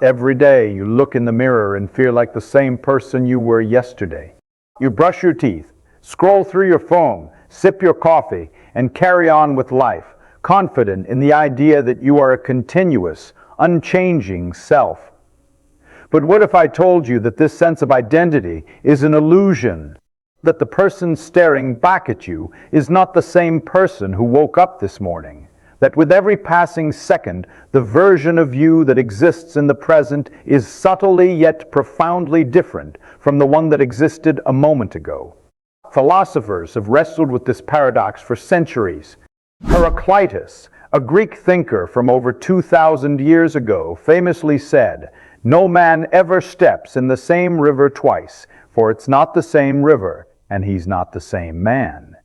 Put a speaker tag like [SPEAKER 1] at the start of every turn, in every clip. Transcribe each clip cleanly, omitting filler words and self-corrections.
[SPEAKER 1] Every day you look in the mirror and feel like the same person you were yesterday. You brush your teeth, scroll through your phone, sip your coffee, and carry on with life, confident in the idea that you are a continuous, unchanging self. But what if I told you that this sense of identity is an illusion? That the person staring back at you is not the same person who woke up this morning? That with every passing second, the version of you that exists in the present is subtly yet profoundly different from the one that existed a moment ago? Philosophers have wrestled with this paradox for centuries. Heraclitus, a Greek thinker from over 2,000 years ago, famously said, "No man ever steps in the same river twice, for it's not the same river, and he's not the same man."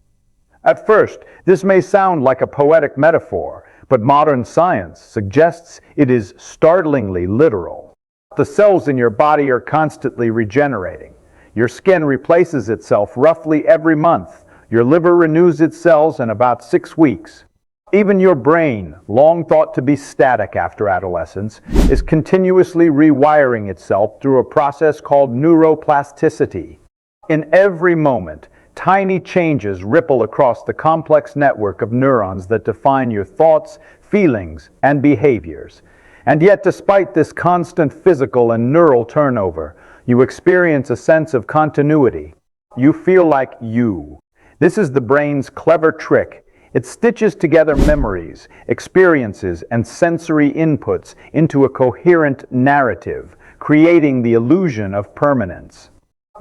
[SPEAKER 1] At first, this may sound like a poetic metaphor, but modern science suggests it is startlingly literal. The cells in your body are constantly regenerating. Your skin replaces itself roughly every month. Your liver renews its cells in about 6 weeks. Even your brain, long thought to be static after adolescence, is continuously rewiring itself through a process called neuroplasticity. In every moment, tiny changes ripple across the complex network of neurons that define your thoughts, feelings, and behaviors. And yet, despite this constant physical and neural turnover, you experience a sense of continuity. You feel like you. This is the brain's clever trick. It stitches together memories, experiences, and sensory inputs into a coherent narrative, creating the illusion of permanence.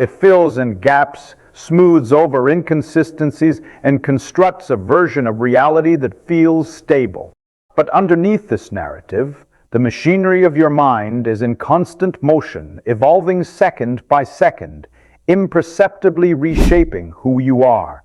[SPEAKER 1] It fills in gaps, smooths over inconsistencies, and constructs a version of reality that feels stable. But underneath this narrative, the machinery of your mind is in constant motion, evolving second by second, imperceptibly reshaping who you are.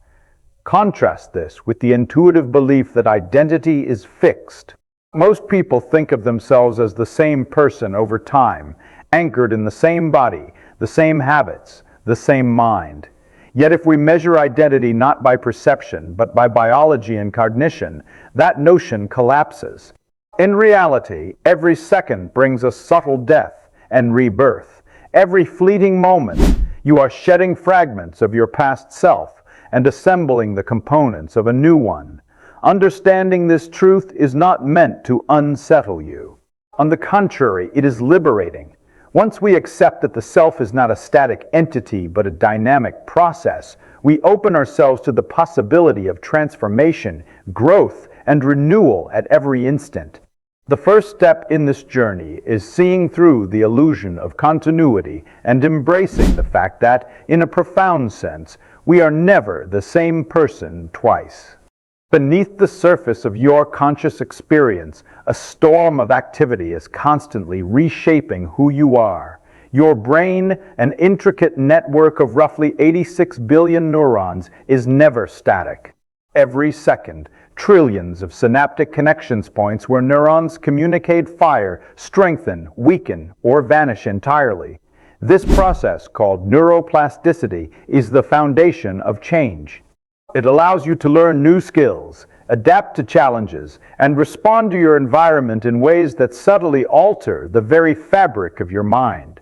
[SPEAKER 1] Contrast this with the intuitive belief that identity is fixed. Most people think of themselves as the same person over time, anchored in the same body, the same habits, the same mind. Yet if we measure identity not by perception, but by biology and cognition, that notion collapses. In reality, every second brings a subtle death and rebirth. Every fleeting moment, you are shedding fragments of your past self and assembling the components of a new one. Understanding this truth is not meant to unsettle you. On the contrary, it is liberating. Once we accept that the self is not a static entity but a dynamic process, we open ourselves to the possibility of transformation, growth, and renewal at every instant. The first step in this journey is seeing through the illusion of continuity and embracing the fact that, in a profound sense, we are never the same person twice. Beneath the surface of your conscious experience, a storm of activity is constantly reshaping who you are. Your brain, an intricate network of roughly 86 billion neurons, is never static. Every second, trillions of synaptic connections points where neurons communicate fire, strengthen, weaken, or vanish entirely. This process, called neuroplasticity, is the foundation of change. It allows you to learn new skills, adapt to challenges, and respond to your environment in ways that subtly alter the very fabric of your mind.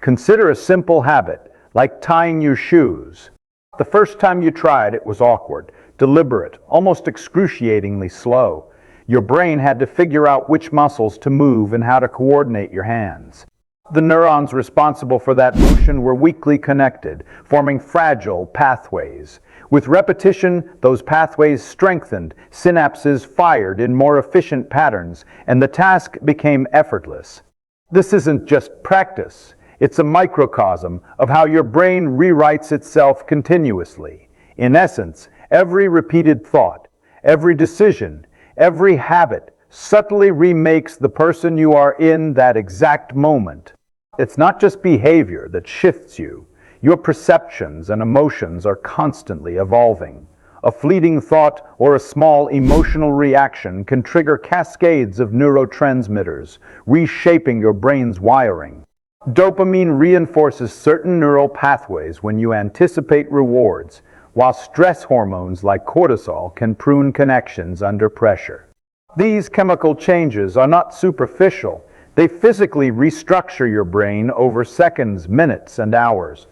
[SPEAKER 1] Consider a simple habit, like tying your shoes. The first time you tried, it was awkward, deliberate, almost excruciatingly slow. Your brain had to figure out which muscles to move and how to coordinate your hands. The neurons responsible for that motion were weakly connected, forming fragile pathways. With repetition, those pathways strengthened, synapses fired in more efficient patterns, and the task became effortless. This isn't just practice. It's a microcosm of how your brain rewrites itself continuously. In essence, every repeated thought, every decision, every habit subtly remakes the person you are in that exact moment. It's not just behavior that shifts you. Your perceptions and emotions are constantly evolving. A fleeting thought or a small emotional reaction can trigger cascades of neurotransmitters, reshaping your brain's wiring. Dopamine reinforces certain neural pathways when you anticipate rewards, while stress hormones like cortisol can prune connections under pressure. These chemical changes are not superficial. They physically restructure your brain over seconds, minutes, and hours.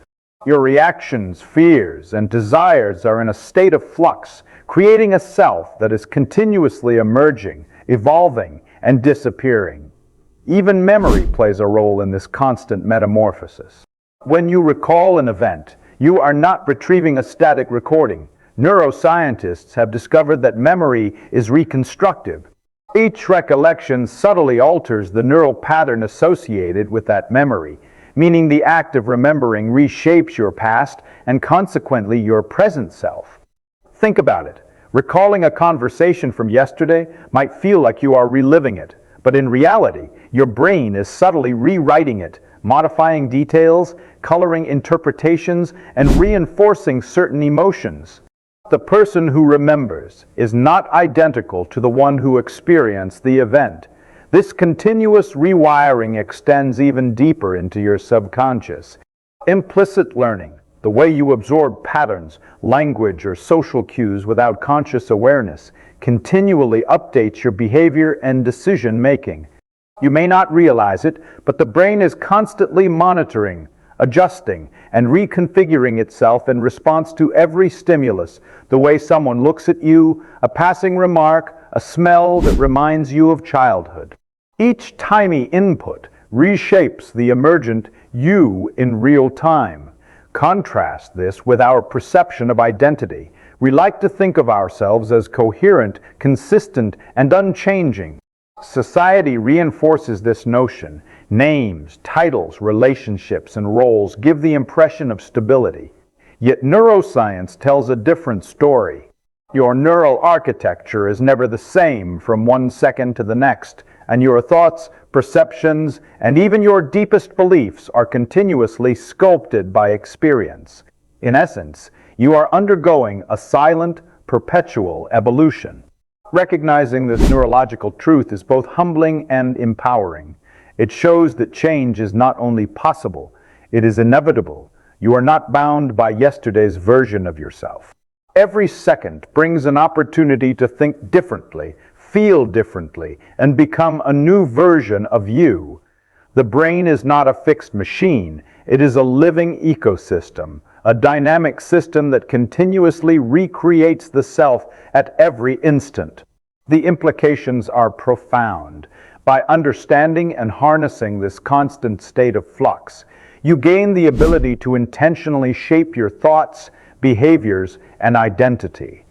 [SPEAKER 1] Your reactions, fears, and desires are in a state of flux, creating a self that is continuously emerging, evolving, and disappearing. Even memory plays a role in this constant metamorphosis. When you recall an event, you are not retrieving a static recording. Neuroscientists have discovered that memory is reconstructive. Each recollection subtly alters the neural pattern associated with that memory, meaning the act of remembering reshapes your past and consequently your present self. Think about it. Recalling a conversation from yesterday might feel like you are reliving it, but in reality, your brain is subtly rewriting it, modifying details, coloring interpretations, and reinforcing certain emotions. The person who remembers is not identical to the one who experienced the event. This continuous rewiring extends even deeper into your subconscious. Implicit learning, the way you absorb patterns, language, or social cues without conscious awareness, continually updates your behavior and decision making. You may not realize it, but the brain is constantly monitoring, adjusting, and reconfiguring itself in response to every stimulus. The way someone looks at you, a passing remark, a smell that reminds you of childhood. Each tiny input reshapes the emergent you in real time. Contrast this with our perception of identity. We like to think of ourselves as coherent, consistent, and unchanging. Society reinforces this notion. Names, titles, relationships, and roles give the impression of stability. Yet neuroscience tells a different story. Your neural architecture is never the same from one second to the next, and your thoughts, perceptions, and even your deepest beliefs are continuously sculpted by experience. In essence, you are undergoing a silent, perpetual evolution. Recognizing this neurological truth is both humbling and empowering. It shows that change is not only possible, it is inevitable. You are not bound by yesterday's version of yourself. Every second brings an opportunity to think differently, feel differently, and become a new version of you. The brain is not a fixed machine, it is a living ecosystem, a dynamic system that continuously recreates the self at every instant. The implications are profound. By understanding and harnessing this constant state of flux, you gain the ability to intentionally shape your thoughts, behaviors, and identity.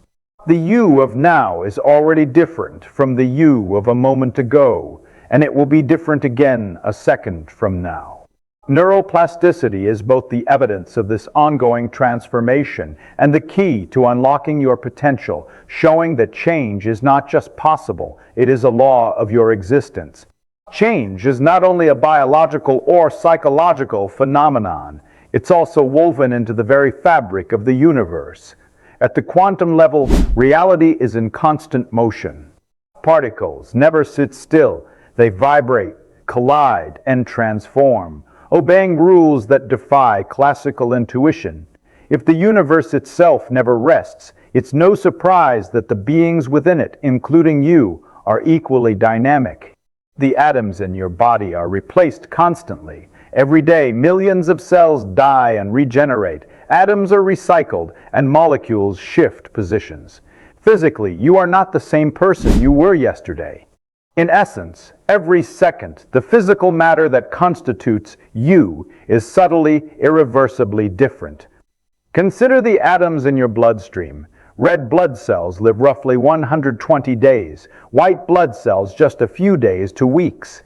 [SPEAKER 1] The you of now is already different from the you of a moment ago, and it will be different again a second from now. Neuroplasticity is both the evidence of this ongoing transformation and the key to unlocking your potential, showing that change is not just possible, it is a law of your existence. Change is not only a biological or psychological phenomenon, it's also woven into the very fabric of the universe. At the quantum level, reality is in constant motion. Particles never sit still, they vibrate, collide, and transform, obeying rules that defy classical intuition. If the universe itself never rests, it's no surprise that the beings within it, including you, are equally dynamic. The atoms in your body are replaced constantly. Every day, millions of cells die and regenerate. Atoms are recycled, and molecules shift positions. Physically, you are not the same person you were yesterday. In essence, every second, the physical matter that constitutes you is subtly, irreversibly different. Consider the atoms in your bloodstream. Red blood cells live roughly 120 days, white blood cells just a few days to weeks.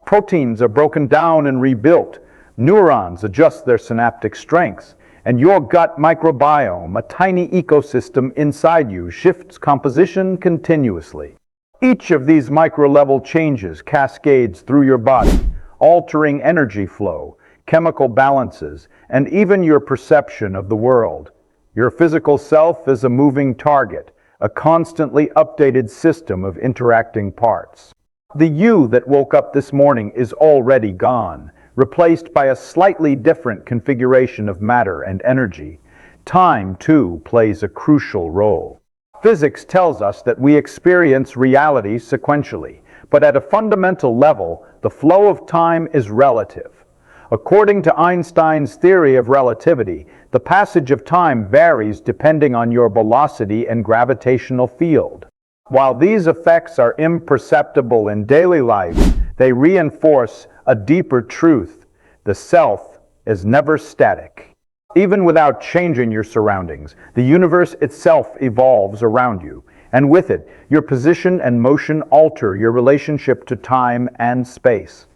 [SPEAKER 1] Proteins are broken down and rebuilt. Neurons adjust their synaptic strengths, and your gut microbiome, a tiny ecosystem inside you, shifts composition continuously. Each of these micro-level changes cascades through your body, altering energy flow, chemical balances, and even your perception of the world. Your physical self is a moving target, a constantly updated system of interacting parts. The you that woke up this morning is already gone, replaced by a slightly different configuration of matter and energy. Time, too, plays a crucial role. Physics tells us that we experience reality sequentially, but at a fundamental level, the flow of time is relative. According to Einstein's theory of relativity, the passage of time varies depending on your velocity and gravitational field. While these effects are imperceptible in daily life, they reinforce a deeper truth: the self is never static. Even without changing your surroundings, the universe itself evolves around you, and with it, your position and motion alter your relationship to time and space.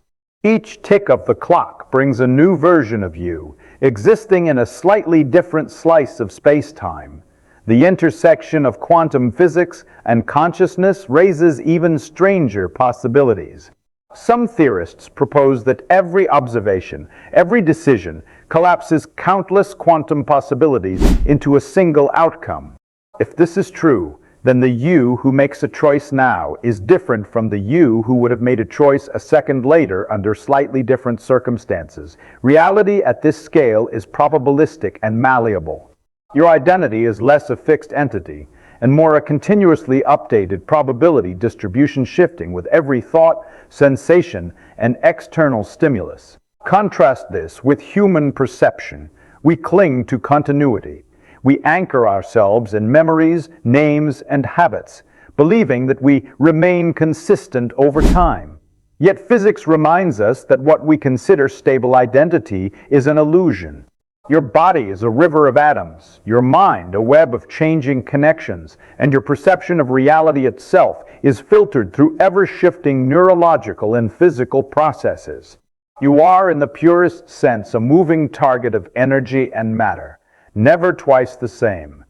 [SPEAKER 1] Each tick of the clock brings a new version of you, existing in a slightly different slice of space-time. The intersection of quantum physics and consciousness raises even stranger possibilities. Some theorists propose that every observation, every decision, collapses countless quantum possibilities into a single outcome. If this is true, then the you who makes a choice now is different from the you who would have made a choice a second later under slightly different circumstances. Reality at this scale is probabilistic and malleable. Your identity is less a fixed entity and more a continuously updated probability distribution, shifting with every thought, sensation, and external stimulus. Contrast this with human perception. We cling to continuity. We anchor ourselves in memories, names, and habits, believing that we remain consistent over time. Yet physics reminds us that what we consider stable identity is an illusion. Your body is a river of atoms, your mind a web of changing connections, and your perception of reality itself is filtered through ever-shifting neurological and physical processes. You are, in the purest sense, a moving target of energy and matter, never twice the same.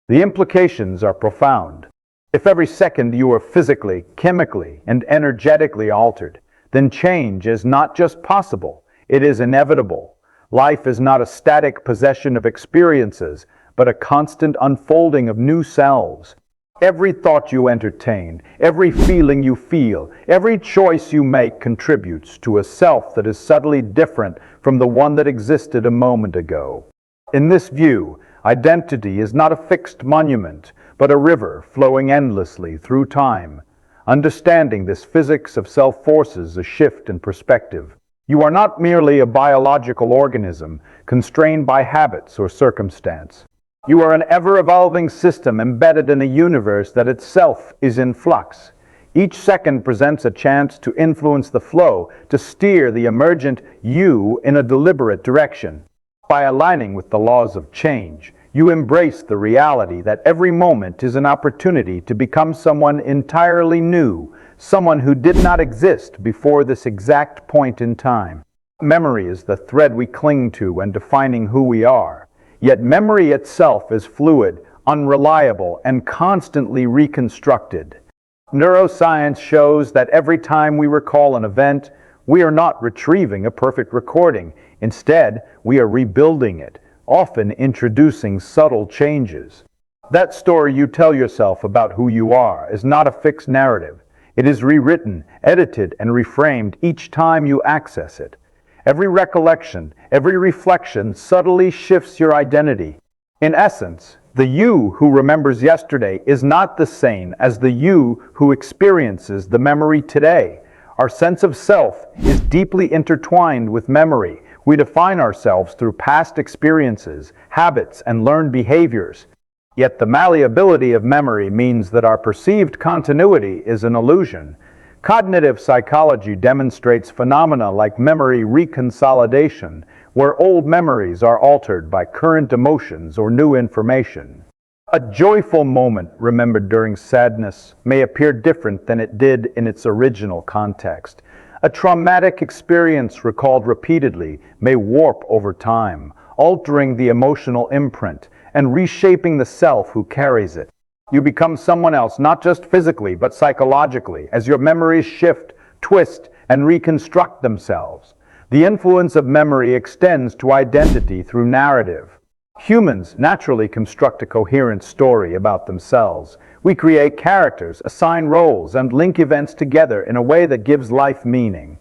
[SPEAKER 1] The implications are profound. If every second you are physically, chemically, and energetically altered, then change is not just possible, it is inevitable. Life is not a static possession of experiences, but a constant unfolding of new selves. Every thought you entertain, every feeling you feel, every choice you make contributes to a self that is subtly different from the one that existed a moment ago. In this view, identity is not a fixed monument, but a river flowing endlessly through time. Understanding this physics of self forces a shift in perspective. You are not merely a biological organism constrained by habits or circumstance. You are an ever-evolving system embedded in a universe that itself is in flux. Each second presents a chance to influence the flow, to steer the emergent you in a deliberate direction. By aligning with the laws of change, you embrace the reality that every moment is an opportunity to become someone entirely new, someone who did not exist before this exact point in time. Memory is the thread we cling to when defining who we are. Yet memory itself is fluid, unreliable, and constantly reconstructed. Neuroscience shows that every time we recall an event, we are not retrieving a perfect recording. Instead, we are rebuilding it, often introducing subtle changes. That story you tell yourself about who you are is not a fixed narrative. It is rewritten, edited, and reframed each time you access it. Every recollection, every reflection subtly shifts your identity. In essence, the you who remembers yesterday is not the same as the you who experiences the memory today. Our sense of self is deeply intertwined with memory. We define ourselves through past experiences, habits, and learned behaviors. Yet the malleability of memory means that our perceived continuity is an illusion. Cognitive psychology demonstrates phenomena like memory reconsolidation, where old memories are altered by current emotions or new information. A joyful moment remembered during sadness may appear different than it did in its original context. A traumatic experience recalled repeatedly may warp over time, altering the emotional imprint and reshaping the self who carries it. You become someone else, not just physically, but psychologically, as your memories shift, twist, and reconstruct themselves. The influence of memory extends to identity through narrative. Humans naturally construct a coherent story about themselves. We create characters, assign roles, and link events together in a way that gives life meaning.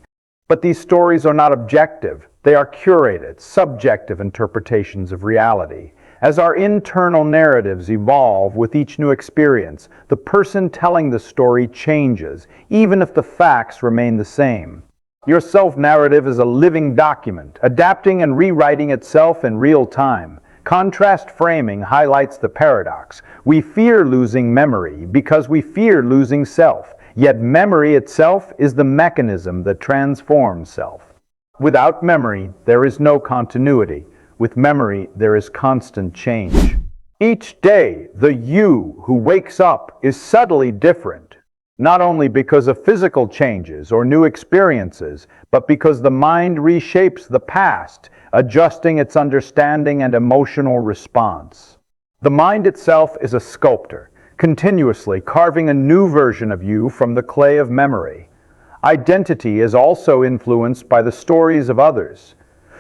[SPEAKER 1] But these stories are not objective. They are curated, subjective interpretations of reality. As our internal narratives evolve with each new experience, the person telling the story changes, even if the facts remain the same. Your self-narrative is a living document, adapting and rewriting itself in real time. Contrast framing highlights the paradox. We fear losing memory because we fear losing self, yet memory itself is the mechanism that transforms self. Without memory, there is no continuity. With memory, there is constant change. Each day, the you who wakes up is subtly different, not only because of physical changes or new experiences, but because the mind reshapes the past, adjusting its understanding and emotional response. The mind itself is a sculptor, continuously carving a new version of you from the clay of memory. Identity is also influenced by the stories of others.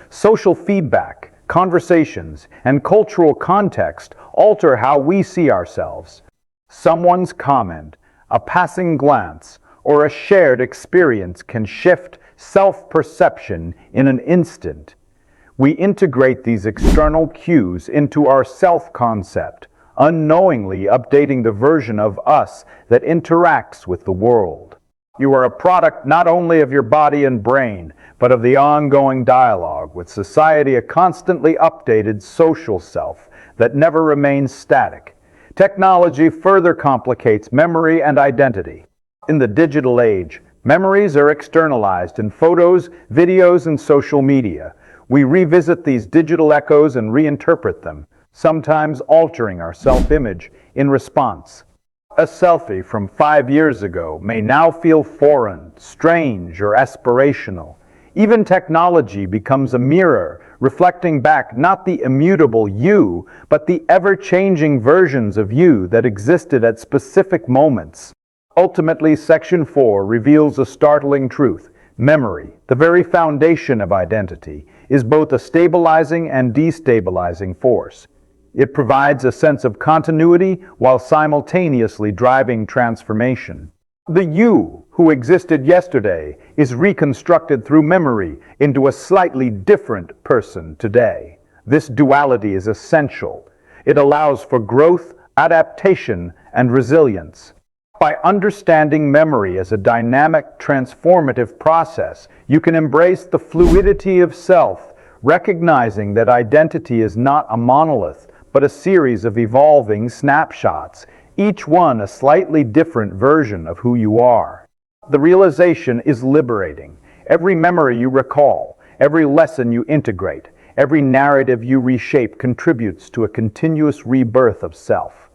[SPEAKER 1] Social feedback, conversations, and cultural context alter how we see ourselves. Someone's comment, a passing glance, or a shared experience can shift self-perception in an instant. We integrate these external cues into our self-concept, unknowingly updating the version of us that interacts with the world. You are a product not only of your body and brain, but of the ongoing dialogue with society, a constantly updated social self that never remains static. Technology further complicates memory and identity. In the digital age, memories are externalized in photos, videos, and social media. We revisit these digital echoes and reinterpret them, sometimes altering our self-image in response. A selfie from 5 years ago may now feel foreign, strange, or aspirational. Even technology becomes a mirror, reflecting back not the immutable you, but the ever-changing versions of you that existed at specific moments. Ultimately, Section 4 reveals a startling truth. Memory, the very foundation of identity, is both a stabilizing and destabilizing force. It provides a sense of continuity while simultaneously driving transformation. The you who existed yesterday is reconstructed through memory into a slightly different person today. This duality is essential. It allows for growth, adaptation, and resilience. By understanding memory as a dynamic, transformative process, you can embrace the fluidity of self, recognizing that identity is not a monolith, but a series of evolving snapshots, each one a slightly different version of who you are. The realization is liberating. Every memory you recall, every lesson you integrate, every narrative you reshape contributes to a continuous rebirth of self.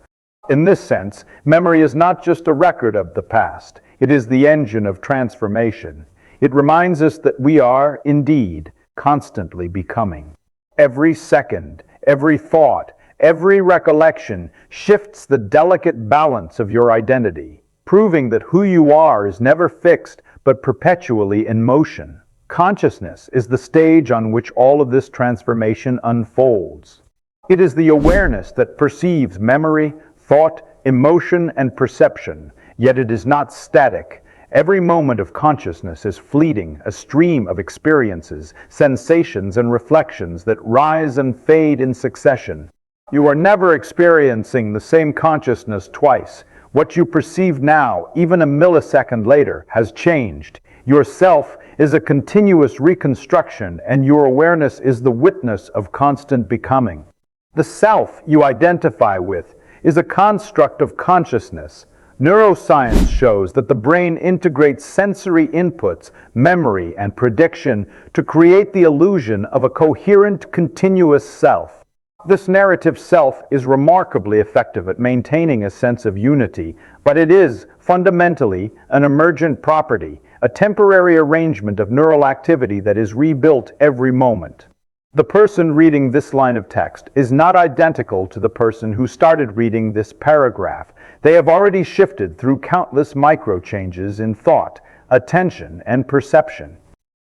[SPEAKER 1] In this sense, memory is not just a record of the past, it is the engine of transformation. It reminds us that we are, indeed, constantly becoming. Every second, every thought, every recollection shifts the delicate balance of your identity, proving that who you are is never fixed but perpetually in motion. Consciousness is the stage on which all of this transformation unfolds. It is the awareness that perceives memory, thought, emotion, and perception, yet it is not static. Every moment of consciousness is fleeting, a stream of experiences, sensations, and reflections that rise and fade in succession. You are never experiencing the same consciousness twice. What you perceive now, even a millisecond later, has changed. Your self is a continuous reconstruction, and your awareness is the witness of constant becoming. The self you identify with is a construct of consciousness. Neuroscience shows that the brain integrates sensory inputs, memory, and prediction to create the illusion of a coherent, continuous self. This narrative self is remarkably effective at maintaining a sense of unity, but it is, fundamentally, an emergent property, a temporary arrangement of neural activity that is rebuilt every moment. The person reading this line of text is not identical to the person who started reading this paragraph. They have already shifted through countless micro-changes in thought, attention, and perception.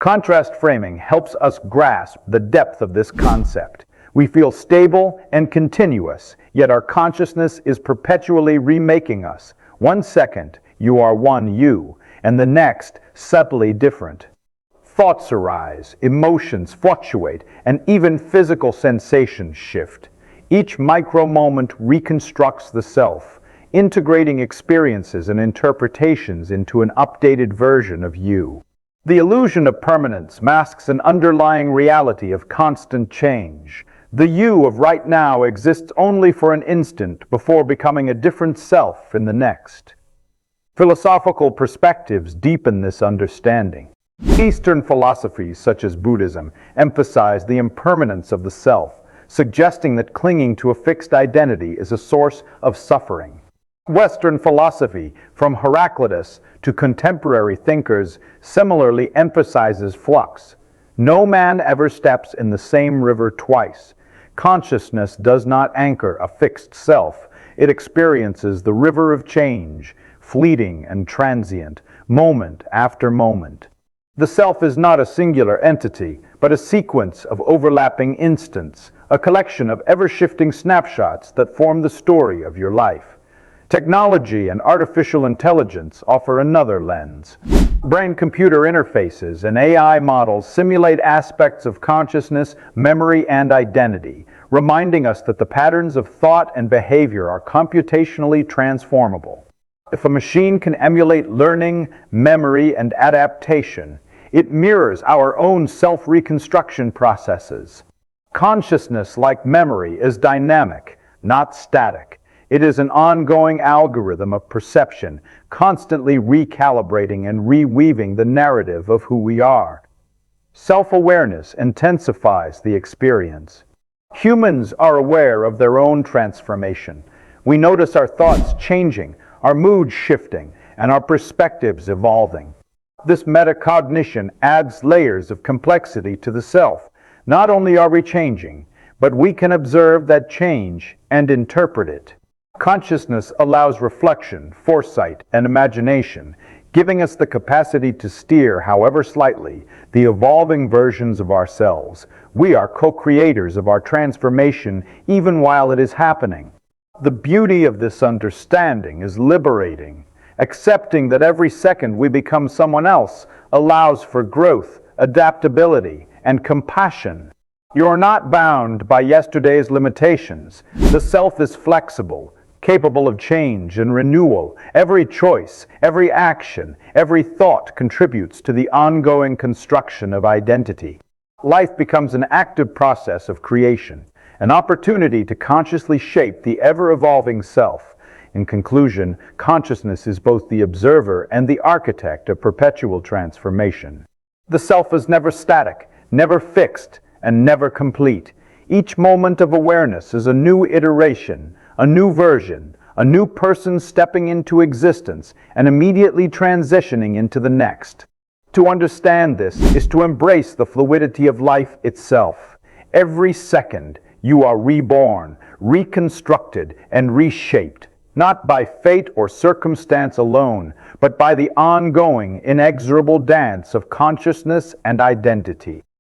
[SPEAKER 1] Contrast framing helps us grasp the depth of this concept. We feel stable and continuous, yet our consciousness is perpetually remaking us. 1 second, you are one you, and the next, subtly different. Thoughts arise, emotions fluctuate, and even physical sensations shift. Each micro-moment reconstructs the self, integrating experiences and interpretations into an updated version of you. The illusion of permanence masks an underlying reality of constant change. The you of right now exists only for an instant before becoming a different self in the next. Philosophical perspectives deepen this understanding. Eastern philosophies, such as Buddhism, emphasize the impermanence of the self, suggesting that clinging to a fixed identity is a source of suffering. Western philosophy, from Heraclitus to contemporary thinkers, similarly emphasizes flux. No man ever steps in the same river twice. Consciousness does not anchor a fixed self. It experiences the river of change, fleeting and transient, moment after moment. The self is not a singular entity, but a sequence of overlapping instants, a collection of ever-shifting snapshots that form the story of your life. Technology and artificial intelligence offer another lens. Brain-computer interfaces and AI models simulate aspects of consciousness, memory, and identity, reminding us that the patterns of thought and behavior are computationally transformable. If a machine can emulate learning, memory, and adaptation, it mirrors our own self-reconstruction processes. Consciousness, like memory, is dynamic, not static. It is an ongoing algorithm of perception, constantly recalibrating and reweaving the narrative of who we are. Self-awareness intensifies the experience. Humans are aware of their own transformation. We notice our thoughts changing, our moods shifting, and our perspectives evolving. This metacognition adds layers of complexity to the self. Not only are we changing, but we can observe that change and interpret it. Consciousness allows reflection, foresight, and imagination, giving us the capacity to steer, however slightly, the evolving versions of ourselves. We are co-creators of our transformation even while it is happening. The beauty of this understanding is liberating. Accepting that every second we become someone else allows for growth, adaptability, and compassion. You are not bound by yesterday's limitations. The self is flexible, capable of change and renewal. Every choice, every action, every thought contributes to the ongoing construction of identity. Life becomes an active process of creation, an opportunity to consciously shape the ever-evolving self. In conclusion, consciousness is both the observer and the architect of perpetual transformation. The self is never static, never fixed, and never complete. Each moment of awareness is a new iteration, a new version, a new person stepping into existence and immediately transitioning into the next. To understand this is to embrace the fluidity of life itself. Every second, you are reborn, reconstructed, and reshaped, not by fate or circumstance alone, but by the ongoing, inexorable dance of consciousness and identity.